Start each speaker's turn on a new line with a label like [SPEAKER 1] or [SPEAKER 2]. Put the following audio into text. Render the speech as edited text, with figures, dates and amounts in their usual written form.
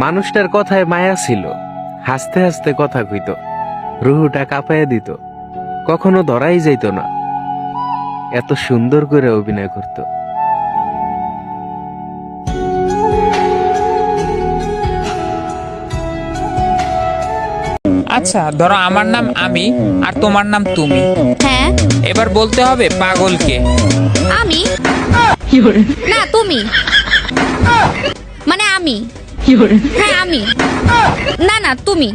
[SPEAKER 1] মানুষটার কথায় মায়া ছিল, হাসতে হাসতে কথা কইত, রুহুটা কাঁপাইয়া দিত, কখনো ধরাই যাইত না। এত সুন্দর করে অভিনয় করত।
[SPEAKER 2] আচ্ছা ধরো আমার নাম আমি আর তোমার নাম তুমি।
[SPEAKER 3] হ্যাঁ
[SPEAKER 2] এবার বলতে হবে পাগলকে।
[SPEAKER 3] আমি না তুমি, মানে আমি। হ্যাঁ আমি, না না তুমি।